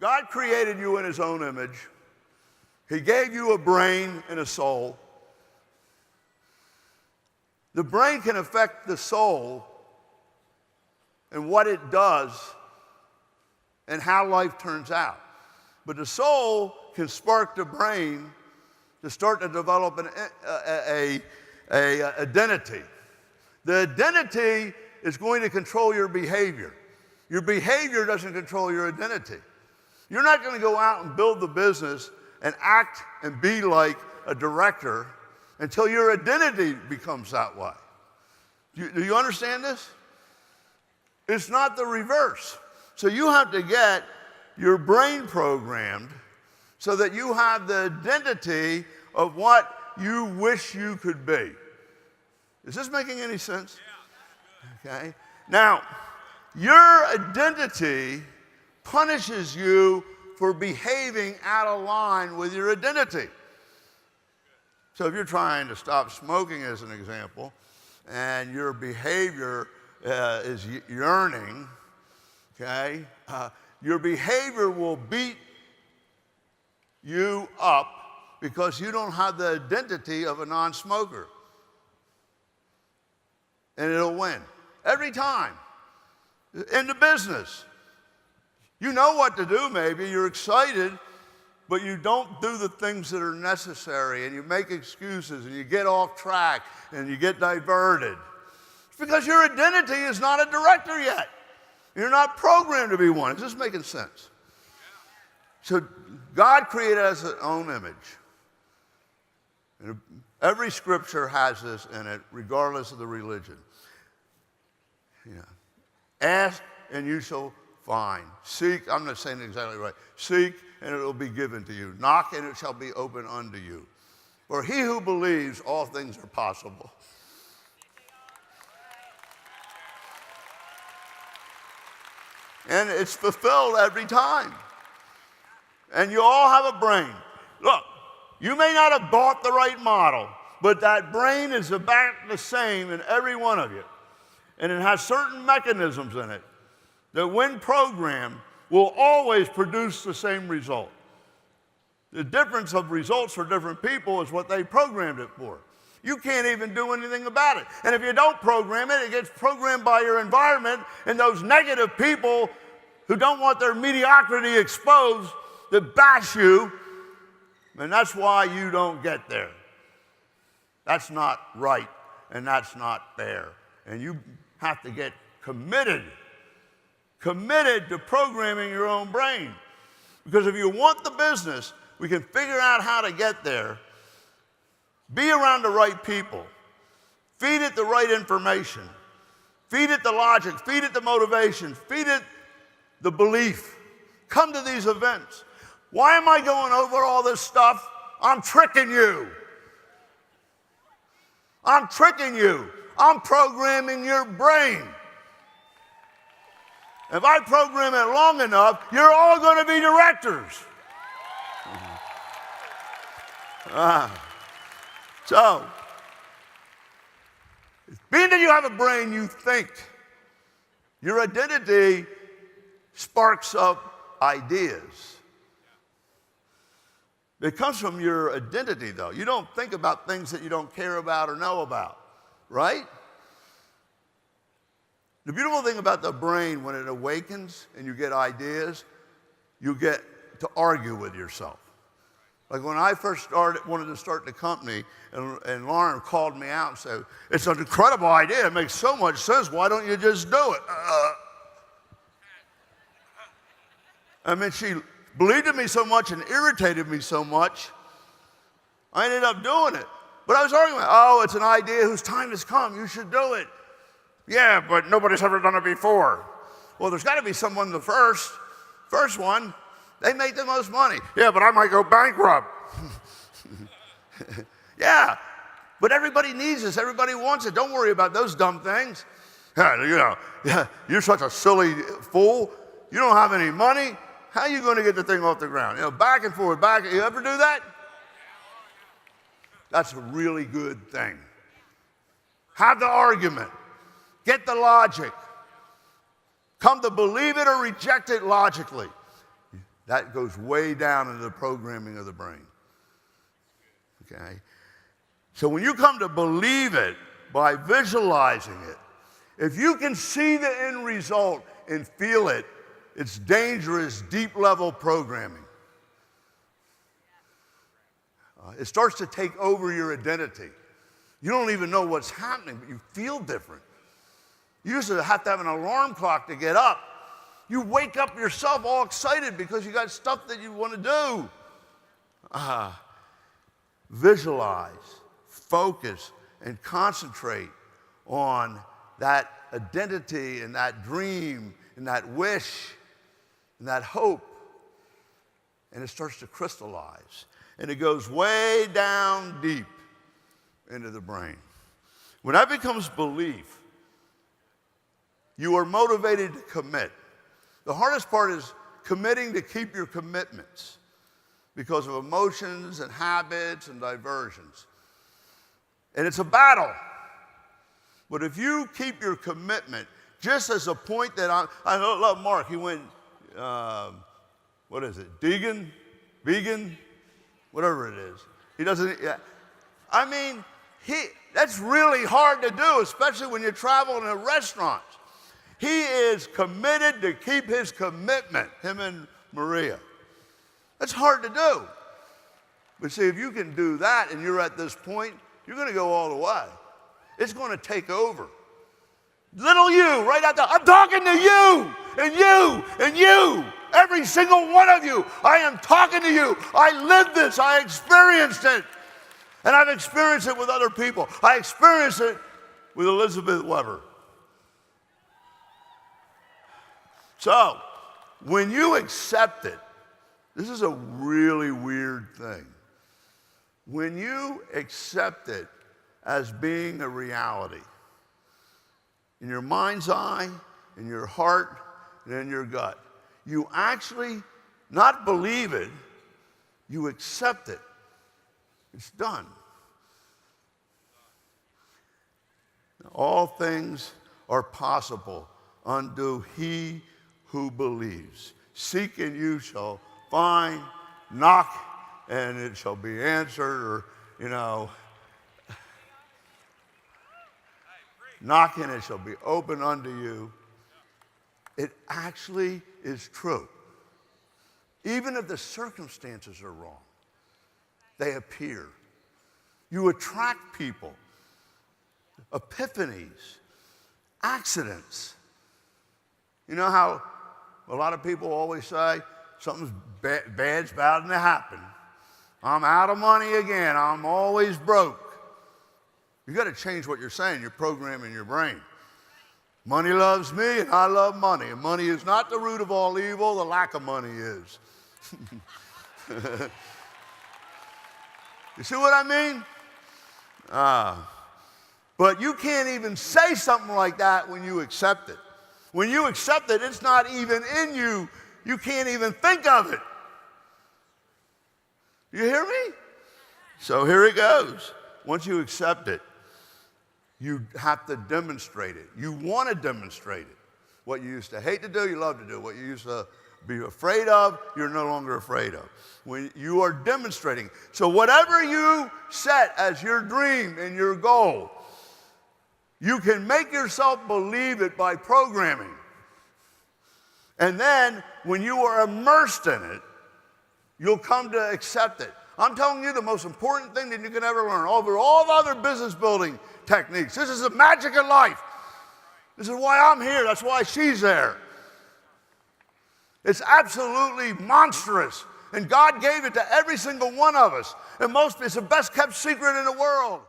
God created you in his own image. He gave you a brain and a soul. The brain can affect the soul and what it does and how life turns out. But the soul can spark the brain to start to develop an identity. The identity is going to control your behavior. Your behavior doesn't control your identity. You're not going to go out and build the business and act and be like a director until your identity becomes that way. Do you understand this? It's not the reverse. So you have to get your brain programmed so that you have the identity of what you wish you could be. Is this making any sense? Yeah. Okay. Now, your identity punishes you for behaving out of line with your identity. So if you're trying to stop smoking, as an example, and your behavior is yearning, okay, your behavior will beat you up because you don't have the identity of a non-smoker. And it'll win every time. In the business, you know what to do maybe, you're excited, but you don't do the things that are necessary, and you make excuses, and you get off track, and you get diverted. It's because your identity is not a director yet. You're not programmed to be one. Is this making sense? So God created us his own image. And every scripture has this in it, regardless of the religion. Yeah. Ask and you shall find. Seek, I'm not saying it exactly right. Seek and it will be given to you. Knock and it shall be opened unto you. For he who believes, all things are possible. And it's fulfilled every time. And you all have a brain. Look, you may not have bought the right model, but that brain is about the same in every one of you. And it has certain mechanisms in it that when programmed will always produce the same result. The difference of results for different people is what they programmed it for. You can't even do anything about it. And if you don't program it, it gets programmed by your environment and those negative people who don't want their mediocrity exposed that bash you, and that's why you don't get there. That's not right, and that's not fair. And you have to get committed to programming your own brain. Because if you want the business, we can figure out how to get there. Be around the right people. Feed it the right information. Feed it the logic. Feed it the motivation. Feed it the belief. Come to these events. Why am I going over all this stuff? I'm tricking you. I'm tricking you. I'm programming your brain. If I program it long enough, you're all going to be directors. So, being that you have a brain, you think. Your identity sparks up ideas. It comes from your identity, though. You don't think about things that you don't care about or know about, right? The beautiful thing about the brain, when it awakens and you get ideas, you get to argue with yourself. Like when I first wanted to start the company, and Lauren called me out and said, "It's an incredible idea. It makes so much sense. Why don't you just do it?" I mean, she believed in me so much and irritated me so much, I ended up doing it. But I was arguing, "Oh, it's an idea whose time has come. You should do it." "Yeah, but nobody's ever done it before." "Well, there's got to be someone the first one. They make the most money." "Yeah, but I might go bankrupt." "Yeah, but everybody needs this. Everybody wants it. Don't worry about those dumb things." "Yeah, you're such a silly fool. You don't have any money. How are you going to get the thing off the ground?" Back and forth, back. You ever do that? That's a really good thing. Have the argument. Get the logic. Come to believe it or reject it logically. That goes way down into the programming of the brain. Okay? So when you come to believe it by visualizing it, if you can see the end result and feel it, it's dangerous, deep-level programming. It starts to take over your identity. You don't even know what's happening, but you feel different. You used to have to have an alarm clock to get up. You wake up yourself all excited because you got stuff that you want to do. Visualize, focus, and concentrate on that identity and that dream and that wish and that hope. And it starts to crystallize. And it goes way down deep into the brain. When that becomes belief, you are motivated to commit. The hardest part is committing to keep your commitments because of emotions and habits and diversions. And it's a battle. But if you keep your commitment, just as a point that I love Mark, he went, what is it, vegan, whatever it is. He doesn't, yeah. I mean, that's really hard to do, especially when you're traveling in a restaurant. He is committed to keep his commitment, him and Maria. That's hard to do. But see, if you can do that and you're at this point, you're going to go all the way. It's going to take over. Little you, right out there, I'm talking to you, and you, and you. Every single one of you, I am talking to you. I lived this, I experienced it. And I've experienced it with other people. I experienced it with Elizabeth Weber. So, when you accept it, this is a really weird thing. When you accept it as being a reality, in your mind's eye, in your heart, and in your gut, you actually not believe it, you accept it. It's done. All things are possible unto he who believes. Seek and you shall find, knock and it shall be answered, or, knock and it shall be open unto you. It actually is true. Even if the circumstances are wrong, they appear. You attract people, epiphanies, accidents. You know how a lot of people always say, something's bad's bound to happen. I'm out of money again. I'm always broke. You got to change what you're saying. You're programming your brain. Money loves me and I love money. And money is not the root of all evil. The lack of money is. You see what I mean? But you can't even say something like that when you accept it. When you accept it, it's not even in you. You can't even think of it. You hear me? So here it goes. Once you accept it, you have to demonstrate it. You want to demonstrate it. What you used to hate to do, you love to do. What you used to be afraid of, you're no longer afraid of. When you are demonstrating. So whatever you set as your dream and your goal, you can make yourself believe it by programming. And then when you are immersed in it, you'll come to accept it. I'm telling you the most important thing that you can ever learn over all the other business building techniques. This is the magic of life. This is why I'm here. That's why she's there. It's absolutely monstrous. And God gave it to every single one of us. And it's the best kept secret in the world.